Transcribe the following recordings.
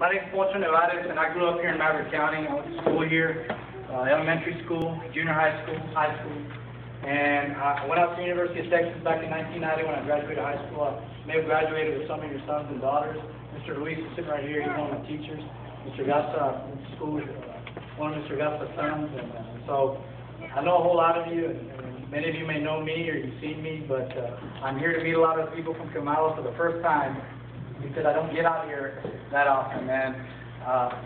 My name is Poncho Nevarez, and I grew up here in Maverick County. I went to school here, elementary school, junior high school, and I went out to the University of Texas back in 1990 when I graduated high school. I may have graduated with some of your sons and daughters. Mr. Luis is sitting right here. He's one of my teachers. Mr. Gassa went to school with one of Mr. Gassa's sons, and so I know a whole lot of you, and many of you may know me or you've seen me, but I'm here to meet a lot of people from Camalo for the first time, because I don't get out here that often. And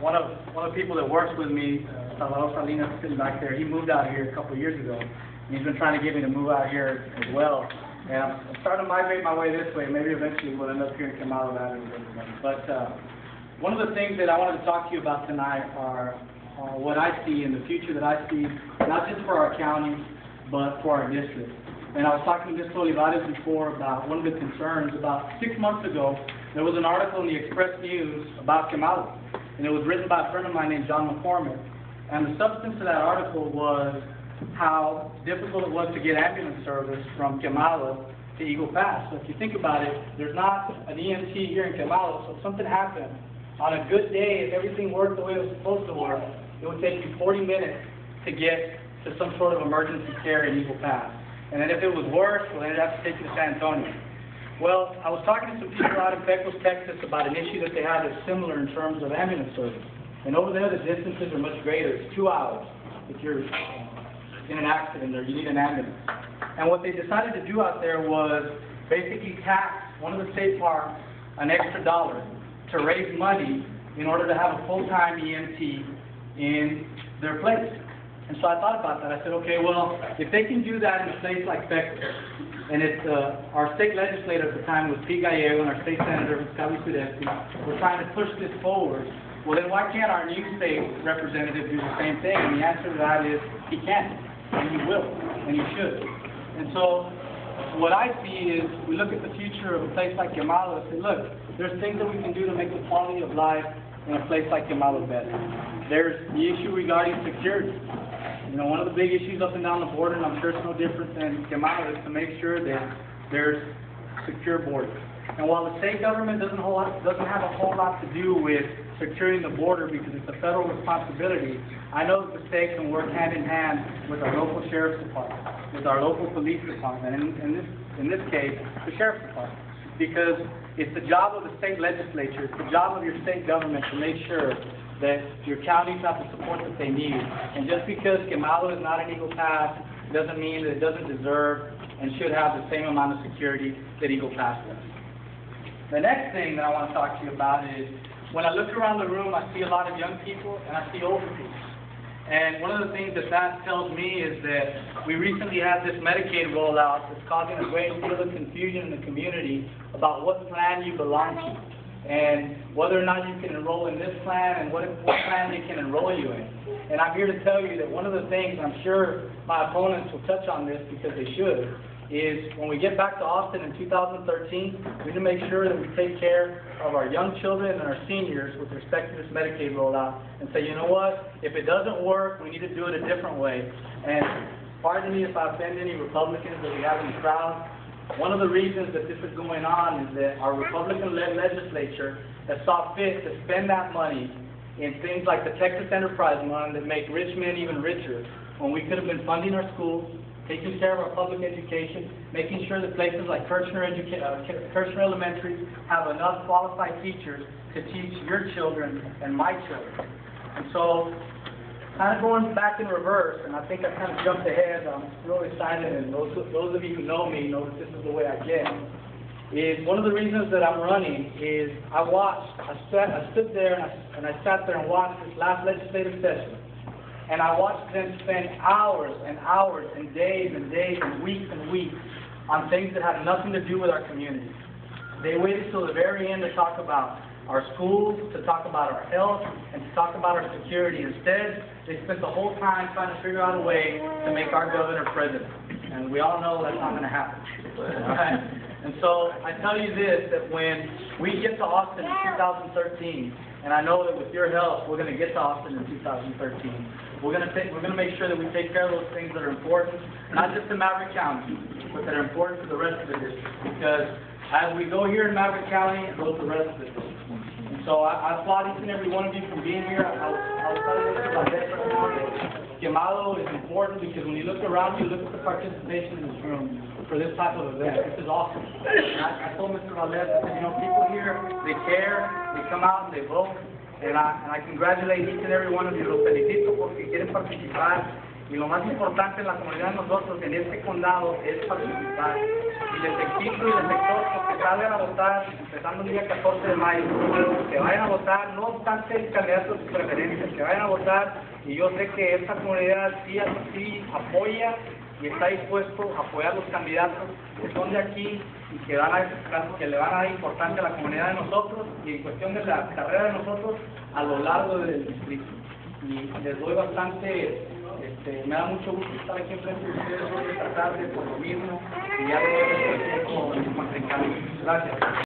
one of the people that works with me, Salvador Salinas, sitting back there, he moved out here a couple of years ago. And he's been trying to get me to move out here as well. And I'm starting to migrate my way this way. Maybe eventually we'll end up here in Camalo Valley. But one of the things that I wanted to talk to you about tonight are what I see in the future that I see, not just for our county, but for our district. And I was talking to Ms. Olivares before about one of the concerns. About 6 months ago, there was an article in the Express News about Camalo, and it was written by a friend of mine named John McCormick. And the substance of that article was how difficult it was to get ambulance service from Camalo to Eagle Pass. So if you think about it, there's not an EMT here in Camalo, so if something happened, on a good day, if everything worked the way it was supposed to work, it would take you 40 minutes to get to some sort of emergency care in Eagle Pass. And then if it was worse, well, then it'd have to take you to San Antonio. Well, I was talking to some people out in Pecos, Texas about an issue that they have that's similar in terms of ambulance service. And over there, the distances are much greater. It's 2 hours if you're in an accident or you need an ambulance. And what they decided to do out there was basically tax one of the state parks an extra $1 to raise money in order to have a full-time EMT in their place. And so I thought about that. I said, okay, well, if they can do that in a place like Pecos, and it's our state legislator at the time was Pete Gallego, and our state senator was Cavi Sudesky, we're trying to push this forward. Well, then why can't our new state representative do the same thing? And the answer to that is he can, and he will, and he should. And so what I see is we look at the future of a place like Camalo and say, look, there's things that we can do to make the quality of life in a place like Camalo better. There's the issue regarding security. You know, one of the big issues up and down the border, and I'm sure it's no different than Camalo, is to make sure that there's secure borders. And while the state government doesn't have a whole lot to do with securing the border because it's a federal responsibility, I know that the state can work hand in hand with our local sheriff's department, with our local police department, and in this case, the sheriff's department. Because it's the job of the state legislature, it's the job of your state government to make sure that your counties have the support that they need. And just because Camalo is not an Eagle Pass doesn't mean that it doesn't deserve and should have the same amount of security that Eagle Pass does. The next thing that I want to talk to you about is when I look around the room, I see a lot of young people and I see older people. And one of the things that tells me is that we recently had this Medicaid rollout that's causing a great deal of confusion in the community about what plan you belong to, and whether or not you can enroll in this plan and what plan they can enroll you in. And I'm here to tell you that one of the things, I'm sure my opponents will touch on this because they should, is when we get back to Austin in 2013, we need to make sure that we take care of our young children and our seniors with respect to this Medicaid rollout and say, you know what, if it doesn't work, we need to do it a different way. And pardon me if I offend any Republicans that we have in the crowd. One of the reasons that this is going on is that our Republican-led legislature has saw fit to spend that money in things like the Texas Enterprise Fund that make rich men even richer, when we could have been funding our schools, taking care of our public education, making sure that places like Kirchner Elementary have enough qualified teachers to teach your children and my children. And so, kind of going back in reverse, and I think I kind of jumped ahead, I'm really excited, and those of you who know me know that this is the way I get, is one of the reasons that I'm running is I stood there and I sat there and watched this last legislative session, and I watched them spend hours and hours and days and weeks on things that had nothing to do with our community. They waited till the very end to talk about our schools, to talk about our health, and to talk about our security. Instead, they spent the whole time trying to figure out a way to make our governor president. And we all know that's not going to happen. Right? And so I tell you this, that when we get to Austin in 2013, and I know that with your help, we're going to get to Austin in 2013, we're going to make sure that we take care of those things that are important, not just in Maverick County, but that are important to the rest of the district. Because as we go here in Maverick County, it goes the rest of the district. So I applaud each and every one of you for being here. I'll tell you this about that right now. Quemado is important because when you look around, you look at the participation in this room for this type of event. This is awesome. And I told Mr. Valdez, I said, you know, people here, they care, they come out and they vote. And I congratulate each and every one of you. Los felicito porque quieren participar. Y lo más importante en la comunidad de nosotros, en este condado, es participar. Y les exhorto y les exhorto que salgan a votar, empezando el día 14 de mayo, que vayan a votar, no obstante el candidato de sus preferencias, que vayan a votar. Y yo sé que esta comunidad sí apoya y está dispuesto a apoyar los candidatos que son de aquí y que le van a dar importancia a la comunidad de nosotros y en cuestión de la carrera de nosotros a lo largo del distrito. Y les doy bastante, me da mucho gusto estar aquí enfrente de ustedes hoy esta tarde por lo mismo y ya les doy el tiempo. Gracias.